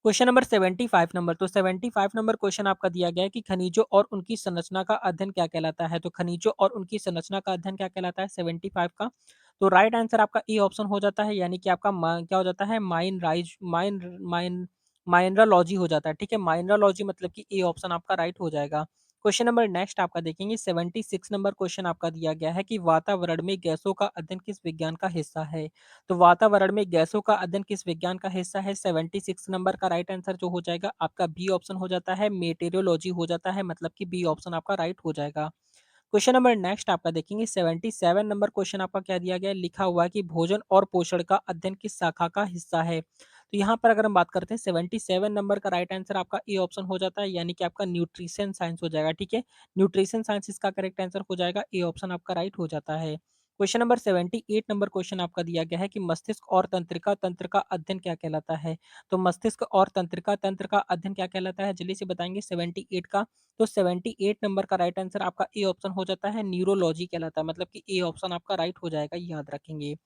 क्वेश्चन नंबर 75 नंबर, तो 75 नंबर क्वेश्चन आपका दिया गया है कि खनिजों और उनकी संरचना का अध्ययन क्या कहलाता है? तो खनिजों और उनकी संरचना का अध्ययन क्या कहलाता है 75 का? तो राइट आंसर आपका ए ऑप्शन हो जाता है यानी कि आपका क्या हो जाता है माइनरलॉजी हो जाता है, ठीक है? माइनरलॉजी मतलब कि ए ऑप्शन आपका राइट हो जाएगा। क्वेश्चन नंबर नेक्स्ट आपका देखेंगे 76 नंबर क्वेश्चन आपका दिया गया है कि वातावरण में गैसों का अध्ययन किस विज्ञान का हिस्सा है? तो वातावरण में गैसों का अध्ययन किस विज्ञान का हिस्सा है 76 नंबर का राइट आंसर जो हो जाएगा आपका बी ऑप्शन हो जाता है, मेटेरियोलॉजी हो जाता है, मतलब कि बी ऑप्शन आपका राइट हो जाएगा। क्वेश्चन नंबर नेक्स्ट आपका देखेंगे 77 नंबर क्वेश्चन आपका क्या दिया गया है, लिखा हुआ है कि भोजन और पोषण का अध्ययन किस शाखा का हिस्सा है? तो यहाँ पर अगर हम बात करते हैं 77 नंबर का राइट आंसर आपका ए ऑप्शन हो जाता है यानी कि आपका न्यूट्रिशन साइंस हो जाएगा, ठीक है? न्यूट्रिशन साइंस इसका करेक्ट आंसर हो जाएगा, ए ऑप्शन आपका राइट हो जाता है। क्वेश्चन नंबर 78 नंबर क्वेश्चन आपका दिया गया है कि मस्तिष्क और तंत्रिका तंत्र का अध्ययन क्या कहलाता है? तो मस्तिष्क और तंत्रिका तंत्र का अध्ययन क्या कहलाता है? जल्दी से बताएंगे 78 का। तो 78 नंबर का राइट आंसर आपका ए ऑप्शन हो जाता है, न्यूरोलॉजी कहलाता है, मतलब कि ए ऑप्शन आपका राइट हो जाएगा, ये याद रखेंगे।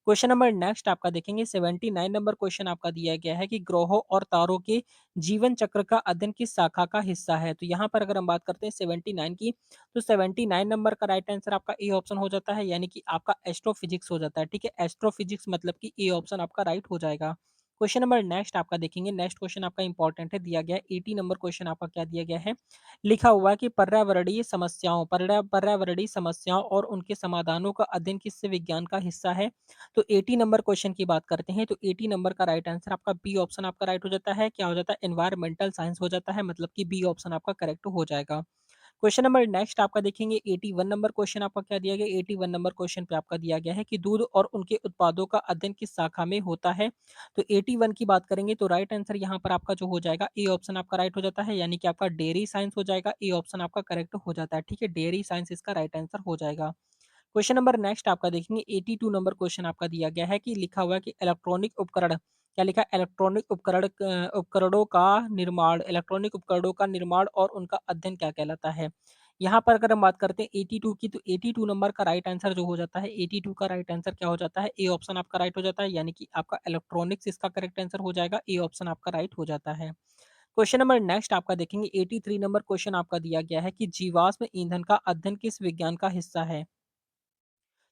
क्वेश्चन नंबर नेक्स्ट आपका देखेंगे 79 नंबर क्वेश्चन आपका दिया गया है कि ग्रहों और तारों के जीवन चक्र का अध्ययन किस शाखा का हिस्सा है? तो यहाँ पर अगर हम बात करते हैं 79 की, तो 79 नंबर का राइट आंसर आपका ए ऑप्शन हो जाता है यानी कि आपका एस्ट्रोफिजिक्स हो जाता है, ठीक है? एस्ट्रोफिजिक्स मतलब कि ए ऑप्शन आपका राइट हो जाएगा। क्वेश्चन नंबर नेक्स्ट आपका देखेंगे, नेक्स्ट क्वेश्चन आपका इंपॉर्टेंट है, दिया गया है 80 नंबर क्वेश्चन आपका क्या दिया गया है, लिखा हुआ है कि पर्यावरणीय समस्याओं और उनके समाधानों का अध्ययन किस विज्ञान का हिस्सा है? तो 80 नंबर क्वेश्चन की बात करते हैं, तो 80 नंबर का राइट आंसर आपका बी ऑप्शन आपका राइट हो जाता है, क्या हो जाता है, एनवायरमेंटल साइंस हो जाता है, मतलब कि बी ऑप्शन आपका करेक्ट हो जाएगा। क्वेश्चन नंबर नेक्स्ट आपका देखेंगे 81 नंबर क्वेश्चन आपका क्या दिया गया, 81 नंबर क्वेश्चन पे आपका दिया गया है कि दूध और उनके उत्पादों का अध्ययन किस शाखा में होता है? तो 81 की बात करेंगे तो राइट आंसर यहाँ पर आपका जो हो जाएगा, ए ऑप्शन आपका राइट हो जाता है यानी कि आपका डेयरी साइंस हो जाएगा, ए ऑप्शन आपका करेक्ट हो जाता है, ठीक है? डेयरी साइंस इसका राइट आंसर हो जाएगा। क्वेश्चन नंबर नेक्स्ट आपका देखेंगे 82 नंबर क्वेश्चन आपका दिया गया है कि लिखा हुआ है कि इलेक्ट्रॉनिक उपकरण, क्या लिखा है, इलेक्ट्रॉनिक उपकरणों का निर्माण और उनका अध्ययन क्या कहलाता है? यहाँ पर अगर हम बात करते हैं 82 की, तो 82 नंबर का राइट आंसर जो हो जाता है, 82 का राइट आंसर क्या हो जाता है, ए ऑप्शन आपका राइट हो जाता है यानी कि आपका इलेक्ट्रॉनिक्स इसका करेक्ट आंसर हो जाएगा, ए ऑप्शन आपका राइट हो जाता है। क्वेश्चन नंबर नेक्स्ट आपका देखेंगे 83 नंबर क्वेश्चन आपका दिया गया है कि जीवाश्म ईंधन का अध्ययन किस विज्ञान का हिस्सा है?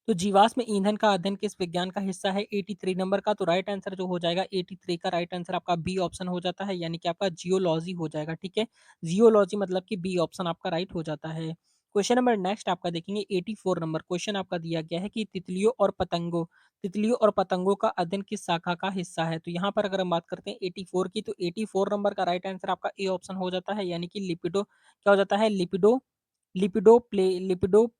तो जीवाश्म ईंधन का अध्ययन किस विज्ञान का हिस्सा है 83 नंबर का? तो राइट आंसर जो हो जाएगा 83 का राइट आंसर आपका बी ऑप्शन हो जाता है यानी कि आपका जियोलॉजी हो जाएगा, ठीक है? जियोलॉजी मतलब कि बी ऑप्शन आपका राइट हो जाता है। क्वेश्चन नंबर नेक्स्ट आपका देखेंगे 84 नंबर क्वेश्चन आपका दिया गया है कि तितलियों और पतंगों का अध्ययन किस शाखा का हिस्सा है? तो यहाँ पर अगर हम बात करते हैं 84 की, तो 84 नंबर का राइट आंसर आपका ए ऑप्शन हो जाता है यानी कि लिपिडो क्या हो जाता है, लिपिडो लिपिडो प्ले लिपिडो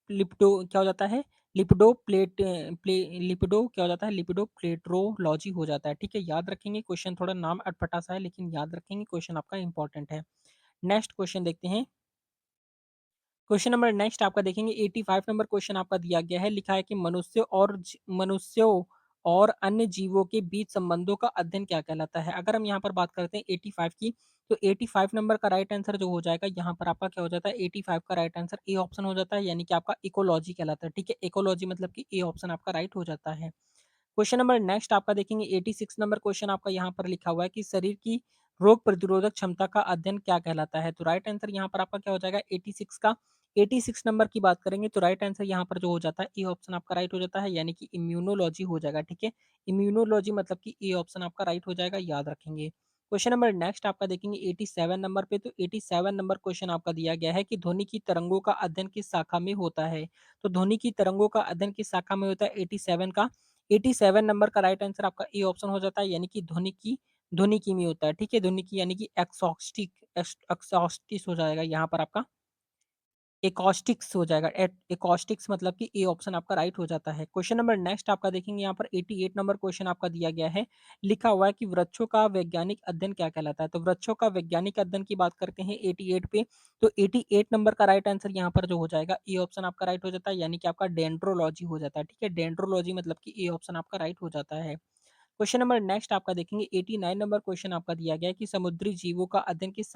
लिपिडो क्या हो जाता है, लिपिडो क्या हो जाता है, लिपिडो प्लेट्रोलॉजी हो जाता है, ठीक है? याद रखेंगे, क्वेश्चन थोड़ा नाम अटपटा सा है लेकिन याद रखेंगे, क्वेश्चन आपका इंपॉर्टेंट है। नेक्स्ट क्वेश्चन देखते हैं। क्वेश्चन नंबर नेक्स्ट आपका देखेंगे 85 नंबर क्वेश्चन आपका दिया गया है, लिखा है कि मनुष्यों और अन्य जीवों के बीच संबंधों का अध्ययन क्या कहलाता है? अगर हम यहाँ पर बात करते हैं 85 की, तो 85 नंबर का राइट आंसर जो हो जाएगा यहाँ पर आपका क्या हो जाता है, 85 का राइट आंसर ए ऑप्शन हो जाता है यानी कि आपका इकोलॉजी कहलाता है, ठीक है? इकोलॉजी मतलब कि ए ऑप्शन आपका राइट हो जाता है। क्वेश्चन नंबर नेक्स्ट आपका देखेंगे 86 नंबर क्वेश्चन आपका यहाँ पर लिखा हुआ है कि शरीर की रोग प्रतिरोधक क्षमता का अध्ययन क्या कहलाता है? तो राइट आंसर यहाँ पर आपका क्या हो जाएगा 86 का। 86 नंबर की बात करेंगे तो राइट आंसर यहाँ पर जो हो जाता है, ए ऑप्शन आपका राइट हो जाता है यानी कि इम्यूनोलॉजी हो जाएगा, ठीक है? इम्यूनोलॉजी मतलब कि ए ऑप्शन आपका राइट हो जाएगा, याद रखेंगे। क्वेश्चन नंबर नेक्स्ट आपका देखेंगे 87 नंबर पे, तो 87 नंबर क्वेश्चन आपका दिया गया है कि ध्वनि की तरंगों का अध्ययन किस शाखा में होता है? तो ध्वनि की तरंगों का अध्ययन किस शाखा में होता है 87 का? 87 नंबर का राइट आंसर आपका ए ऑप्शन हो जाता है यानी कि ध्वनिकी में होता है, ठीक है? ध्वनिकी यानी कि एक्सॉस्टिक हो जाएगा यहाँ पर आपका। एकॉस्टिक्स हो जाएगा। एकॉस्टिक्स मतलब कि ए ऑप्शन आपका राइट हो जाता है। क्वेश्चन नंबर नेक्स्ट आपका देखेंगे यहाँ पर 88 नंबर क्वेश्चन आपका दिया गया है। लिखा हुआ है कि वृक्षों का वैज्ञानिक अध्ययन क्या कहलाता है? तो वृक्षों का वैज्ञानिक अध्ययन की बात करते हैं 88 पे, तो 88 नंबर का राइट आंसर यहाँ पर जो हो जाएगा ए ऑप्शन आपका राइट हो जाता है, यानी कि आपका डेंड्रोलॉजी हो जाता है। ठीक है, डेंड्रोलॉजी मतलब कि ए ऑप्शन आपका राइट हो जाता है। क्वेश्चन नंबर नेक्स्ट आपका देखेंगे 89 नंबर क्वेश्चन आपका दिया गया है कि समुद्री जीवों का अध्ययन किस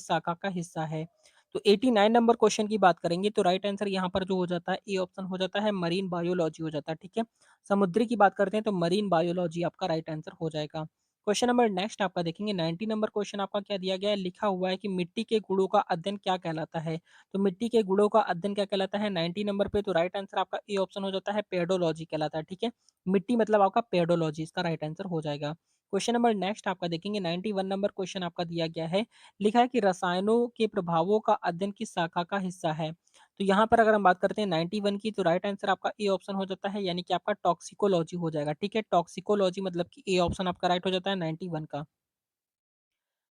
शाखा का हिस्सा है? तो 89 नंबर क्वेश्चन की बात करेंगे तो राइट आंसर यहाँ पर जो हो जाता है ए ऑप्शन हो जाता है, मरीन बायोलॉजी हो जाता है। ठीक है, समुद्री की बात करते हैं तो मरीन बायोलॉजी आपका राइट आंसर हो जाएगा। क्वेश्चन नंबर नेक्स्ट आपका देखेंगे 90 नंबर क्वेश्चन आपका क्या दिया गया है, लिखा हुआ है कि मिट्टी के गुणों का अध्ययन क्या कहलाता है? तो मिट्टी के गुणों का अध्ययन क्या कहलाता है 90 नंबर पे? तो राइट आंसर आपका ए ऑप्शन हो जाता है, पेडोलॉजी कहलाता है। ठीक है, मिट्टी मतलब आपका पेडोलॉजी इसका राइट आंसर हो जाएगा। क्वेश्चन नंबर नेक्स्ट आपका देखेंगे 91 नंबर क्वेश्चन आपका दिया गया है। लिखा है कि रसायनों के प्रभावों का अध्ययन किस शाखा का हिस्सा है? तो यहाँ पर अगर हम बात करते हैं 91 की तो राइट आंसर आपका ए ऑप्शन हो जाता है, यानी कि आपका टॉक्सिकोलॉजी हो जाएगा। ठीक है, टॉक्सिकोलॉजी मतलब कि ए ऑप्शन आपका राइट हो जाता है 91 का।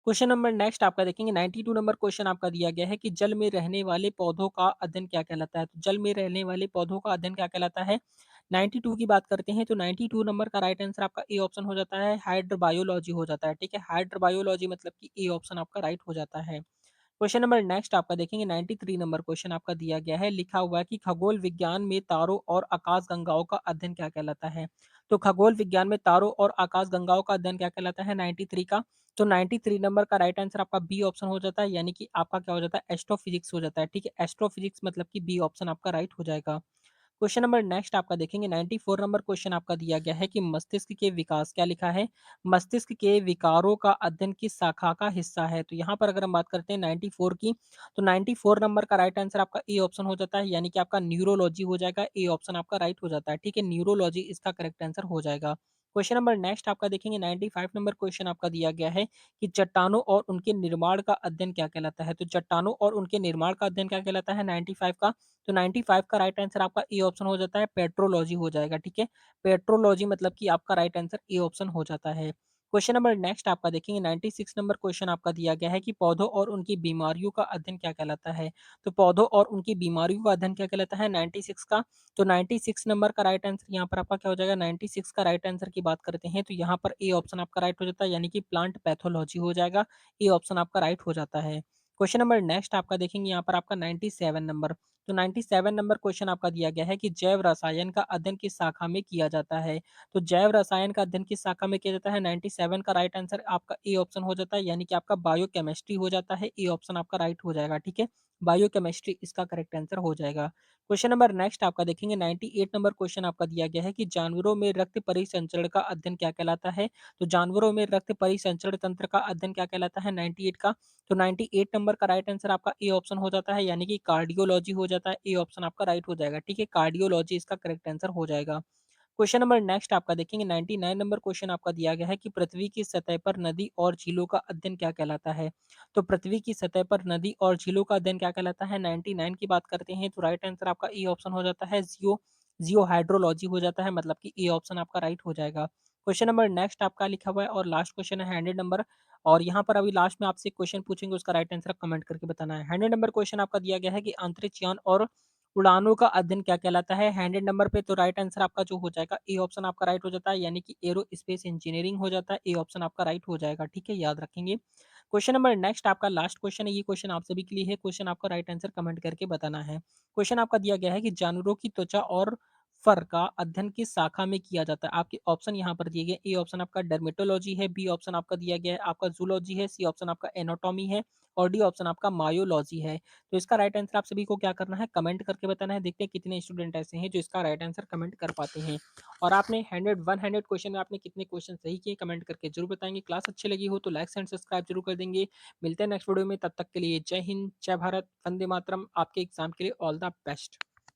क्वेश्चन नंबर नेक्स्ट आपका देखेंगे 92 नंबर क्वेश्चन आपका दिया गया है कि जल में रहने वाले पौधों का अध्ययन क्या कहलाता है? तो जल में रहने वाले पौधों का अध्ययन क्या कहलाता है? 92 की बात करते हैं तो 92 नंबर का राइट आंसर आपका ए ऑप्शन हो जाता है, हाइड्रोबायोलॉजी हो जाता है। ठीक है, हाइड्रोबायोलॉजी मतलब कि ए ऑप्शन आपका राइट हो जाता है। क्वेश्चन नंबर नेक्स्ट आपका देखेंगे 93 नंबर क्वेश्चन आपका दिया गया है। लिखा हुआ है कि खगोल विज्ञान में तारों और आकाशगंगाओं का अध्ययन क्या कहलाता है? तो खगोल विज्ञान में तारों और आकाशगंगाओं का अध्ययन क्या कहलाता है 93 का? तो 93 नंबर का राइट आंसर आपका बी ऑप्शन हो जाता है, यानी कि आपका क्या हो जाता है, एस्ट्रोफिजिक्स हो जाता है। ठीक है, एस्ट्रोफिजिक्स मतलब कि बी ऑप्शन आपका राइट हो जाएगा। क्वेश्चन नंबर नेक्स्ट आपका देखेंगे 94 नंबर क्वेश्चन आपका दिया गया है कि मस्तिष्क के विकास, क्या लिखा है, मस्तिष्क के विकारों का अध्ययन किस शाखा का हिस्सा है? तो यहाँ पर अगर हम बात करते हैं 94 की तो 94 नंबर का राइट आंसर आपका ए ऑप्शन हो जाता है, यानी कि आपका न्यूरोलॉजी हो जाएगा। ए ऑप्शन आपका राइट हो जाता है। ठीक है, न्यूरोलॉजी इसका करेक्ट आंसर हो जाएगा। क्वेश्चन नंबर नेक्स्ट आपका देखेंगे 95 नंबर क्वेश्चन आपका दिया गया है कि चट्टानों और उनके निर्माण का अध्ययन क्या कहलाता है? तो चट्टानों और उनके निर्माण का अध्ययन क्या कहलाता है 95 का? तो 95 का राइट आंसर आपका ए ऑप्शन हो जाता है, पेट्रोलॉजी हो जाएगा। ठीक है, पेट्रोलॉजी मतलब कि आपका राइट आंसर ए ऑप्शन हो जाता है। क्वेश्चन नंबर नेक्स्ट आपका देखेंगे 96 नंबर क्वेश्चन आपका दिया गया है कि पौधों और उनकी बीमारियों का अध्ययन क्या कहलाता है? तो पौधों और उनकी बीमारियों का अध्ययन क्या कहलाता है 96 का? तो 96 नंबर का राइट आंसर यहाँ पर आपका क्या हो जाएगा, 96 का राइट आंसर की बात करते हैं तो यहाँ पर ए ऑप्शन आपका राइट हो जाता है, यानी कि प्लांट पैथोलॉजी हो जाएगा। ए ऑप्शन आपका राइट हो जाता है। क्वेश्चन नंबर नेक्स्ट आपका देखेंगे यहाँ पर आपका 97 नंबर, तो 97 नंबर क्वेश्चन आपका दिया गया है कि जैव रसायन का अध्ययन किस शाखा में किया जाता है? तो जैव रसायन का अध्ययन किस शाखा में किया जाता है 97 का राइट आंसर आपका ए ऑप्शन हो जाता है, यानी कि आपका बायोकेमिस्ट्री हो जाता है। ए ऑप्शन आपका राइट हो जाएगा। ठीक है, बायोकेमिस्ट्री इसका करेक्ट आंसर हो जाएगा। क्वेश्चन नंबर नेक्स्ट आपका देखेंगे 98 नंबर क्वेश्चन आपका दिया गया है कि जानवरों में रक्त परिसंचरण का अध्ययन क्या कहलाता है? तो जानवरों में रक्त परिसंचरण तंत्र का अध्ययन क्या कहलाता है 98 का? तो 98 नंबर का राइट आंसर आपका ए ऑप्शन हो जाता है, यानी कि कार्डियोलॉजी हो जाता है। ए ऑप्शन आपका राइट हो जाएगा। ठीक है, कार्डियोलॉजी इसका करेक्ट आंसर हो जाएगा। क्वेश्चन नंबर नेक्स्ट आपका देखेंगे 99 नंबर क्वेश्चन आपका दिया गया है कि पृथ्वी की सतह पर नदी और झीलों का अध्ययन क्या कहलाता है? तो पृथ्वी की सतह पर नदी और झीलों का अध्ययन क्या कहलाता है 99 की बात करते हैं तो राइट आंसर आपका ए ऑप्शन हो जाता है, जियो हाइड्रोलॉजी हो जाता है, मतलब कि ए ऑप्शन आपका राइट हो जाएगा। क्वेश्चन नंबर नेक्स्ट आपका लिखा हुआ है और लास्ट क्वेश्चन है 100 नंबर, और यहाँ पर अभी लास्ट में आपसे क्वेश्चन पूछेंगे, उसका राइट आंसर कमेंट करके बताना है। 100 नंबर क्वेश्चन आपका दिया गया है कि अंतरिक्ष यान और उड़ानों का अध्ययन क्या कहलाता है 100 नंबर पे? तो राइट आंसर आपका जो हो जाएगा ए ऑप्शन आपका राइट हो जाता है, यानी कि एरो स्पेस इंजीनियरिंग हो जाता है। ए ऑप्शन आपका राइट हो जाएगा। ठीक है, याद रखेंगे। क्वेश्चन नंबर नेक्स्ट आपका लास्ट क्वेश्चन है, ये क्वेश्चन आप सभी के लिए है। क्वेश्चन आपका राइट आंसर कमेंट करके बताना है। क्वेश्चन आपका दिया गया है कि जानवरों की त्वचा और फर का अध्ययन किस शाखा में किया जाता है? आपके ऑप्शन यहाँ पर दिए गए, ए ऑप्शन आपका डर्मेटोलॉजी है, बी ऑप्शन आपका दिया गया है आपका जूलॉजी है, सी ऑप्शन आपका एनाटॉमी है और डी ऑप्शन आपका मायोलॉजी है। तो इसका राइट आंसर आप सभी को क्या करना है, कमेंट करके बताना है। देखते हैं कितने स्टूडेंट ऐसे हैं जो इसका राइट आंसर कमेंट कर पाते हैं। और आपने 100 क्वेश्चन में आपने कितने क्वेश्चन सही किए कमेंट करके जरूर बताएंगे। क्लास अच्छी लगी हो तो लाइक एंड सब्सक्राइब जरूर कर देंगे। मिलते हैं नेक्स्ट वीडियो में, तब तक के लिए जय हिंद, जय भारत, वंदे मातरम। आपके एग्जाम के लिए ऑल द बेस्ट।